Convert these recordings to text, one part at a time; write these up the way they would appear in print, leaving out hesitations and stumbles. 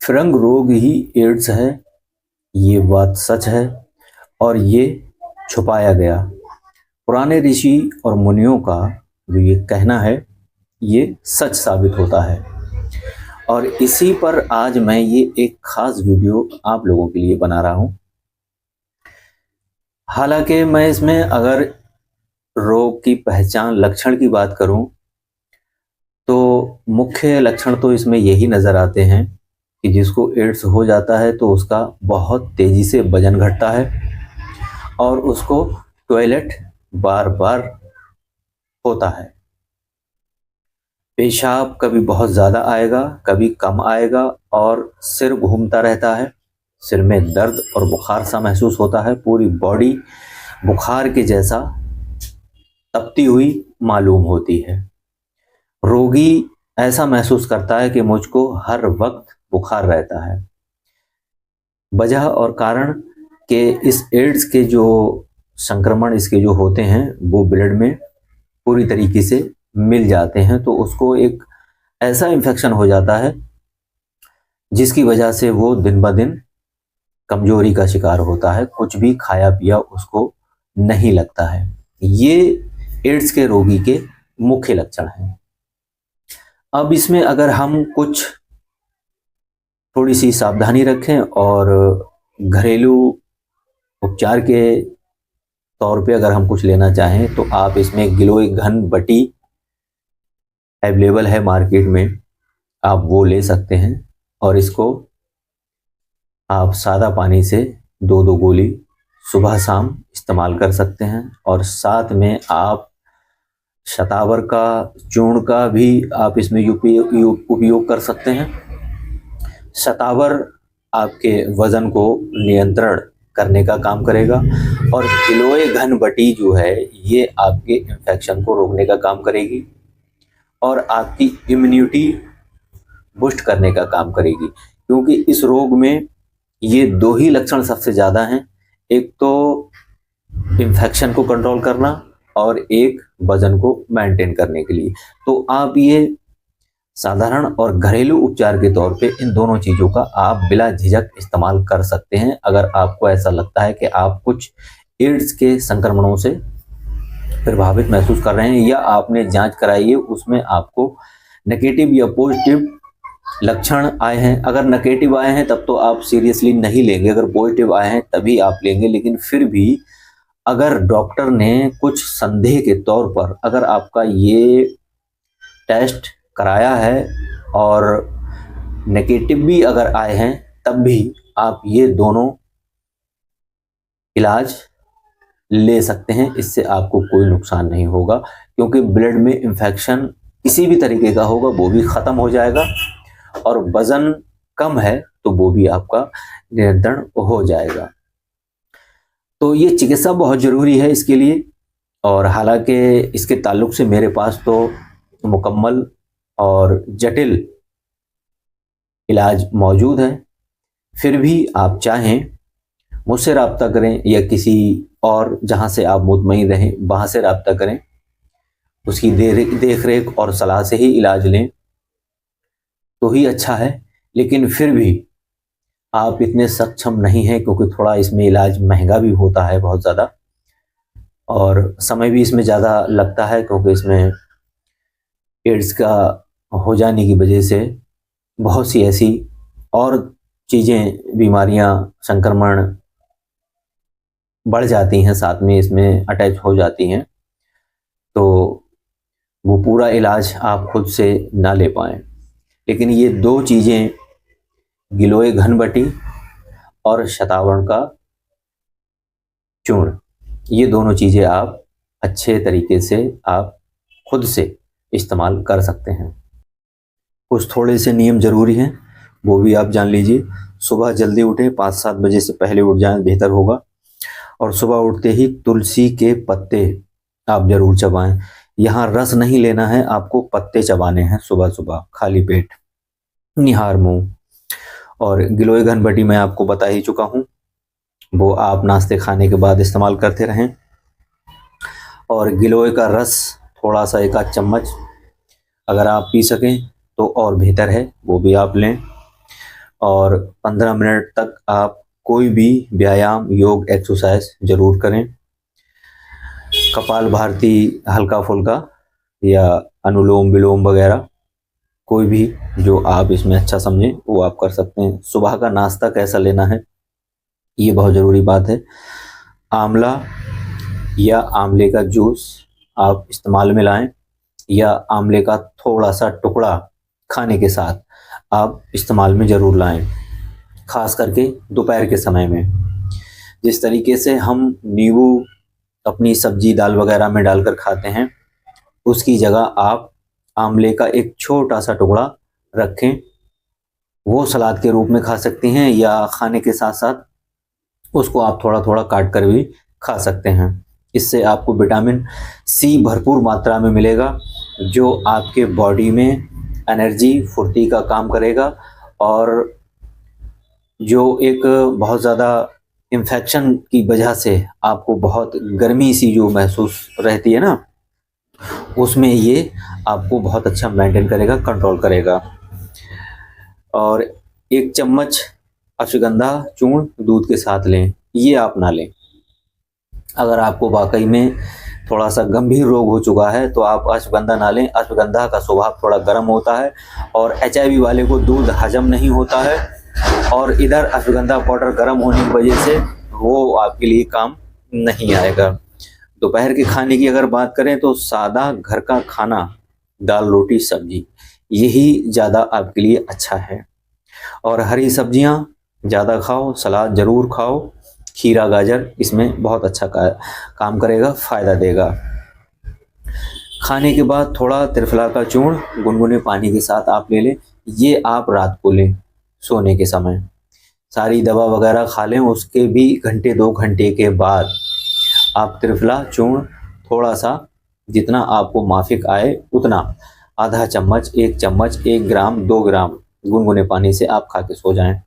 फिरंग रोग ही एड्स है, ये बात सच है और ये छुपाया गया। पुराने ऋषि और मुनियों का जो ये कहना है, ये सच साबित होता है। और इसी पर आज मैं ये एक खास वीडियो आप लोगों के लिए बना रहा हूँ। हालांकि मैं इसमें अगर रोग की पहचान, लक्षण की बात करूं, तो मुख्य लक्षण तो इसमें यही नज़र आते हैं कि जिसको एड्स हो जाता है तो उसका बहुत तेज़ी से वजन घटता है और उसको टॉयलेट बार बार होता है। पेशाब कभी बहुत ज़्यादा आएगा, कभी कम आएगा और सिर घूमता रहता है। सिर में दर्द और बुखार सा महसूस होता है। पूरी बॉडी बुखार के जैसा तपती हुई मालूम होती है। रोगी ऐसा महसूस करता है कि मुझको हर वक्त बुखार रहता है। वजह और कारण के इस एड्स के जो संक्रमण इसके जो होते हैं वो ब्लड में पूरी तरीके से मिल जाते हैं, तो उसको एक ऐसा इन्फेक्शन हो जाता है जिसकी वजह से वो दिन ब दिन कमजोरी का शिकार होता है। कुछ भी खाया पिया उसको नहीं लगता है। ये एड्स के रोगी के मुख्य लक्षण हैं। अब इसमें अगर हम कुछ थोड़ी सी सावधानी रखें और घरेलू उपचार के तौर पे अगर हम कुछ लेना चाहें तो आप इसमें गिलोय घन बटी अवेलेबल है मार्केट में, आप वो ले सकते हैं और इसको आप सादा पानी से 2-2 गोली सुबह शाम इस्तेमाल कर सकते हैं। और साथ में आप शतावर का चूर्ण का भी आप इसमें उपयोग कर सकते हैं। शतावर आपके वजन को नियंत्रण करने का काम करेगा और गिलोय घन बटी जो है ये आपके इन्फेक्शन को रोकने का काम करेगी और आपकी इम्यूनिटी बूस्ट करने का काम करेगी। क्योंकि इस रोग में ये दो ही लक्षण सबसे ज़्यादा हैं, एक तो इन्फेक्शन को कंट्रोल करना और एक वजन को मेंटेन करने के लिए। तो आप ये साधारण और घरेलू उपचार के तौर पे इन दोनों चीज़ों का आप बिला झिझक इस्तेमाल कर सकते हैं। अगर आपको ऐसा लगता है कि आप कुछ एड्स के संक्रमणों से प्रभावित महसूस कर रहे हैं या आपने जांच कराई है उसमें आपको नेगेटिव या पॉजिटिव लक्षण आए हैं, अगर नेगेटिव आए हैं तब तो आप सीरियसली नहीं लेंगे, अगर पॉजिटिव आए हैं तभी आप लेंगे। लेकिन फिर भी अगर डॉक्टर ने कुछ संदेह के तौर पर अगर आपका ये टेस्ट कराया है और नेगेटिव भी अगर आए हैं तब भी आप ये दोनों इलाज ले सकते हैं। इससे आपको कोई नुकसान नहीं होगा क्योंकि ब्लड में इन्फेक्शन किसी भी तरीके का होगा वो भी ख़त्म हो जाएगा और वज़न कम है तो वो भी आपका नियंत्रण हो जाएगा। तो ये चिकित्सा बहुत ज़रूरी है इसके लिए। और हालांकि इसके ताल्लुक से मेरे पास तो मुकम्मल और जटिल इलाज मौजूद है। फिर भी आप चाहें मुझसे रब्ता करें या किसी और जहां से आप मुतमईन रहें वहां से रब्ता करें, उसकी देख रेख और सलाह से ही इलाज लें तो ही अच्छा है। लेकिन फिर भी आप इतने सक्षम नहीं हैं क्योंकि थोड़ा इसमें इलाज महंगा भी होता है बहुत ज़्यादा और समय भी इसमें ज़्यादा लगता है क्योंकि इसमें एड्स का हो जाने की वजह से बहुत सी ऐसी और चीज़ें, बीमारियां, संक्रमण बढ़ जाती हैं, साथ में इसमें अटैच हो जाती हैं, तो वो पूरा इलाज आप खुद से ना ले पाएँ। लेकिन ये दो चीज़ें, गिलोय घन बटी और शतावरण का चूर्ण, ये दोनों चीज़ें आप अच्छे तरीके से आप खुद से इस्तेमाल कर सकते हैं। कुछ थोड़े से नियम ज़रूरी हैं, वो भी आप जान लीजिए। सुबह जल्दी उठें, 5-7 बजे से पहले उठ जाएं बेहतर होगा। और सुबह उठते ही तुलसी के पत्ते आप ज़रूर चबाएं। यहाँ रस नहीं लेना है, आपको पत्ते चबाने हैं सुबह सुबह खाली पेट, निहार मुँह। और गिलोय घन बटी मैं आपको बता ही चुका हूँ, वो आप नाश्ते खाने के बाद इस्तेमाल करते रहें। और गिलोय का रस थोड़ा सा 1 आध चम्मच अगर आप पी सकें तो और बेहतर है, वो भी आप लें। और 15 मिनट तक आप कोई भी व्यायाम, योग, एक्सरसाइज जरूर करें। कपाल भारती हल्का फुल्का या अनुलोम विलोम वगैरह कोई भी जो आप इसमें अच्छा समझें वो आप कर सकते हैं। सुबह का नाश्ता कैसा लेना है, ये बहुत ज़रूरी बात है। आंवला या आंवले का जूस आप इस्तेमाल में लाएं, या आंवले का थोड़ा सा टुकड़ा खाने के साथ आप इस्तेमाल में ज़रूर लाएं, खास करके दोपहर के समय में। जिस तरीके से हम नींबू अपनी सब्जी दाल वगैरह में डालकर खाते हैं, उसकी जगह आप आंवले का एक छोटा सा टुकड़ा रखें, वो सलाद के रूप में खा सकती हैं, या खाने के साथ साथ उसको आप थोड़ा थोड़ा काट कर भी खा सकते हैं। इससे आपको विटामिन सी भरपूर मात्रा में मिलेगा, जो आपके बॉडी में एनर्जी, फुर्ती का काम करेगा, और जो एक बहुत ज़्यादा इन्फेक्शन की वजह से आपको बहुत गर्मी सी जो महसूस रहती है ना, उसमें ये आपको बहुत अच्छा मेंटेन करेगा, कंट्रोल करेगा। और 1 चम्मच अश्वगंधा चूर्ण दूध के साथ लें, ये आप ना लें। अगर आपको वाकई में थोड़ा सा गंभीर रोग हो चुका है तो आप अश्वगंधा ना लें। अश्वगंधा का स्वभाव थोड़ा गर्म होता है, और HIV वाले को दूध हजम नहीं होता है, और इधर अश्वगंधा पाउडर गर्म होने की वजह से वो आपके लिए काम नहीं आएगा। दोपहर के खाने की अगर बात करें तो सादा घर का खाना, दाल रोटी सब्जी, यही ज़्यादा आपके लिए अच्छा है। और हरी सब्जियां ज़्यादा खाओ, सलाद ज़रूर खाओ, खीरा गाजर इसमें बहुत अच्छा काम करेगा, फ़ायदा देगा। खाने के बाद थोड़ा त्रिफला का चूर्ण गुनगुने पानी के साथ आप ले लें, ये आप रात को लें सोने के समय। सारी दवा वगैरह खा लें, उसके भी घंटे 2 घंटे के बाद आप त्रिफला चूर्ण थोड़ा सा, जितना आपको माफिक आए उतना, आधा चम्मच, 1 चम्मच, 1 ग्राम, 2 ग्राम गुनगुने पानी से आप खा के सो जाएं।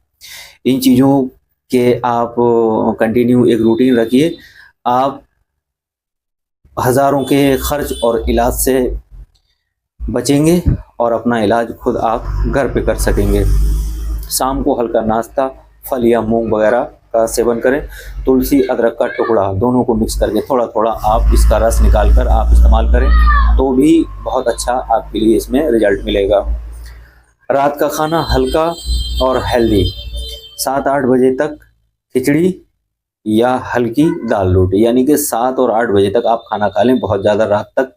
इन चीज़ों के आप कंटिन्यू एक रूटीन रखिए, आप हज़ारों के खर्च और इलाज से बचेंगे, और अपना इलाज खुद आप घर पे कर सकेंगे। शाम को हल्का नाश्ता, फल या मूंग वगैरह का सेवन करें। तुलसी अदरक का टुकड़ा दोनों को मिक्स करके थोड़ा थोड़ा आप इसका रस निकाल कर आप इस्तेमाल करें, तो भी बहुत अच्छा आपके लिए इसमें रिजल्ट मिलेगा। रात का खाना हल्का और हेल्दी, 7-8 बजे तक खिचड़ी या हल्की दाल रोटी, यानी कि 7 और 8 बजे तक आप खाना खा लें। बहुत ज़्यादा रात तक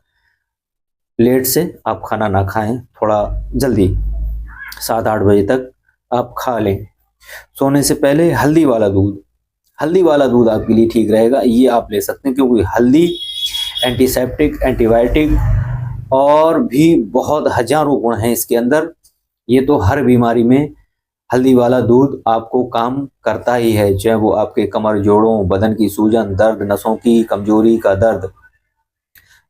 लेट से आप खाना ना खाएं, थोड़ा जल्दी 7-8 बजे तक आप खा लें। सोने से पहले हल्दी वाला दूध आपके लिए ठीक रहेगा, ये आप ले सकते हैं, क्योंकि हल्दी एंटीसेप्टिक, एंटीबायोटिक और भी बहुत हजारों गुण हैं इसके अंदर। ये तो हर बीमारी में हल्दी वाला दूध आपको काम करता ही है, चाहे वो आपके कमर, जोड़ों, बदन की सूजन, दर्द, नसों की कमजोरी का दर्द,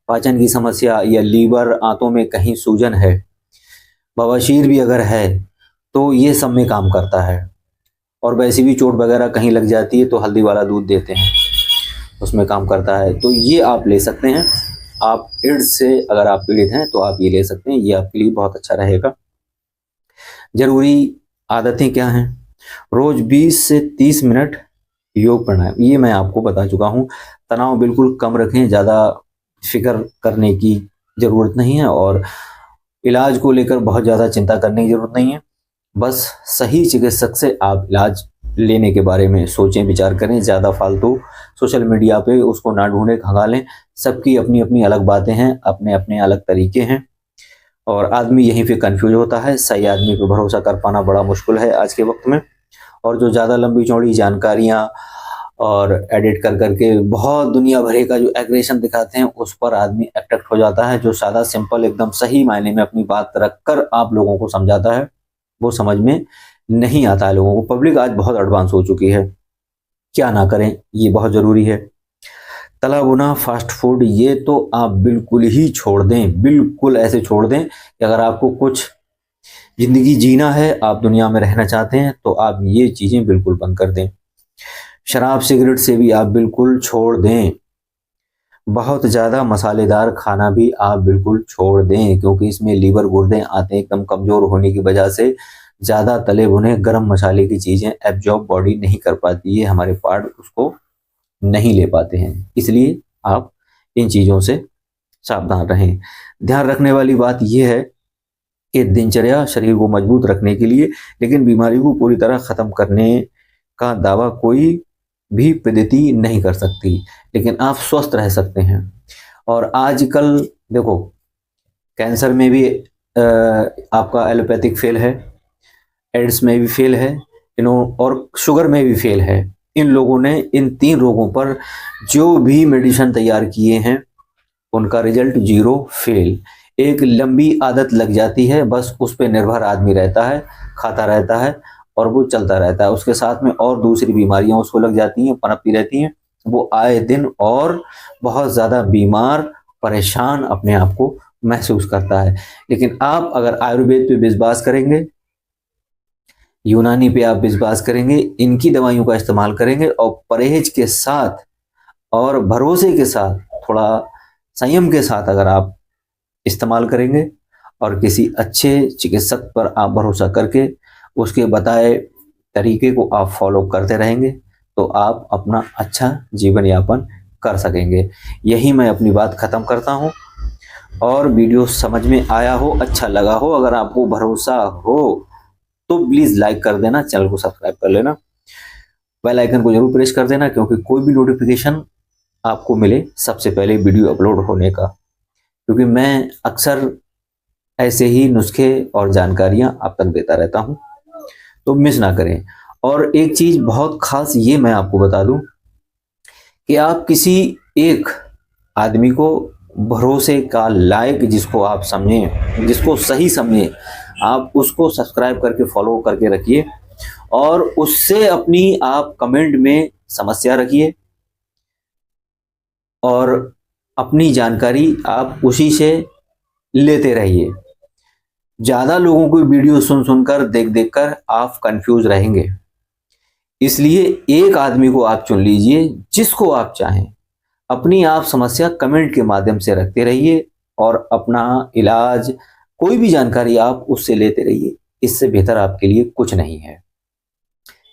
पाचन की समस्या, या लीवर, आंतों में कहीं सूजन है, बवासीर भी अगर है, तो ये सब में काम करता है। और वैसे भी चोट वगैरह कहीं लग जाती है तो हल्दी वाला दूध देते हैं, उसमें काम करता है। तो ये आप ले सकते हैं। आप एड्स से अगर आप पीड़ित हैं तो आप ये ले सकते हैं, ये आपके लिए बहुत अच्छा रहेगा। जरूरी आदतें क्या हैं? रोज 20 से 30 मिनट योग प्राणायाम, ये मैं आपको बता चुका हूँ। तनाव बिल्कुल कम रखें, ज़्यादा फिक्र करने की ज़रूरत नहीं है, और इलाज को लेकर बहुत ज़्यादा चिंता करने की ज़रूरत नहीं है। बस सही चिकित्सक से आप इलाज लेने के बारे में सोचें, विचार करें। ज़्यादा फालतू सोशल मीडिया पे उसको ना ढूंढें, खंगालें। सबकी अपनी अपनी अलग बातें हैं, अपने अपने अलग तरीके हैं, और आदमी यहीं पे कंफ्यूज होता है। सही आदमी पे भरोसा कर पाना बड़ा मुश्किल है आज के वक्त में। और जो ज़्यादा लंबी चौड़ी जानकारियाँ और एडिट कर करके बहुत दुनिया भरे का जो एग्रेशन दिखाते हैं, उस पर आदमी अट्रैक्ट हो जाता है। जो सादा सिंपल एकदम सही मायने में अपनी बात रखकर आप लोगों को समझाता है, वो समझ में नहीं आता है लोगों को। पब्लिक आज बहुत एडवांस हो चुकी है, क्या ना करें, ये बहुत ज़रूरी है। तला भुना फास्ट फूड, ये तो आप बिल्कुल ही छोड़ दें, बिल्कुल ऐसे छोड़ दें कि अगर आपको कुछ ज़िंदगी जीना है, आप दुनिया में रहना चाहते हैं, तो आप ये चीज़ें बिल्कुल बंद कर दें। शराब सिगरेट से भी आप बिल्कुल छोड़ दें। बहुत ज़्यादा मसालेदार खाना भी आप बिल्कुल छोड़ दें, क्योंकि इसमें लीवर, गुर्दे आते हैं एकदम कमज़ोर होने की वजह से ज़्यादा तले भुने गरम मसाले की चीज़ें एब्जॉर्ब बॉडी नहीं कर पाती है, हमारे पार्ट उसको नहीं ले पाते हैं। इसलिए आप इन चीज़ों से सावधान रहें। ध्यान रखने वाली बात यह है कि दिनचर्या शरीर को मजबूत रखने के लिए, लेकिन बीमारी को पूरी तरह ख़त्म करने का दावा कोई भी पद्धति नहीं कर सकती, लेकिन आप स्वस्थ रह सकते हैं। और आजकल देखो, कैंसर में भी आपका एलोपैथिक फेल है, एड्स में भी फेल है, और शुगर में भी फेल है। इन लोगों ने इन 3 रोगों पर जो भी मेडिसिन तैयार किए हैं उनका रिजल्ट 0 फेल। एक लंबी आदत लग जाती है, बस उस पर निर्भर आदमी रहता है, खाता रहता है और वो चलता रहता है। उसके साथ में और दूसरी बीमारियां उसको लग जाती हैं, पनपती रहती हैं। वो आए दिन और बहुत ज़्यादा बीमार, परेशान अपने आप को महसूस करता है। लेकिन आप अगर आयुर्वेद पे विश्वास करेंगे, यूनानी पे आप विश्वास करेंगे, इनकी दवाइयों का इस्तेमाल करेंगे और परहेज के साथ और भरोसे के साथ, थोड़ा संयम के साथ अगर आप इस्तेमाल करेंगे और किसी अच्छे चिकित्सक पर आप भरोसा करके उसके बताए तरीके को आप फॉलो करते रहेंगे, तो आप अपना अच्छा जीवन यापन कर सकेंगे। यही मैं अपनी बात ख़त्म करता हूँ। और वीडियो समझ में आया हो, अच्छा लगा हो, अगर आपको भरोसा हो तो प्लीज़ लाइक कर देना, चैनल को सब्सक्राइब कर लेना, बेल आइकन को जरूर प्रेस कर देना, क्योंकि कोई भी नोटिफिकेशन आपको मिले सबसे पहले वीडियो अपलोड होने का। क्योंकि मैं अक्सर ऐसे ही नुस्खे और जानकारियां आप तक देता रहता हूं, तो मिस ना करें। और एक चीज़ बहुत खास ये मैं आपको बता दूं कि आप किसी एक आदमी को भरोसे का लायक, जिसको आप समझें, जिसको सही समझें, आप उसको सब्सक्राइब करके फॉलो करके रखिए और उससे अपनी आप कमेंट में समस्या रखिए और अपनी जानकारी आप उसी से लेते रहिए। ज़्यादा लोगों की वीडियो सुनकर देख कर आप कंफ्यूज रहेंगे। इसलिए एक आदमी को आप चुन लीजिए जिसको आप चाहें, अपनी आप समस्या कमेंट के माध्यम से रखते रहिए और अपना इलाज, कोई भी जानकारी आप उससे लेते रहिए। इससे बेहतर आपके लिए कुछ नहीं है।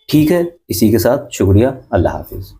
ठीक है, इसी के साथ शुक्रिया, अल्लाह हाफिज।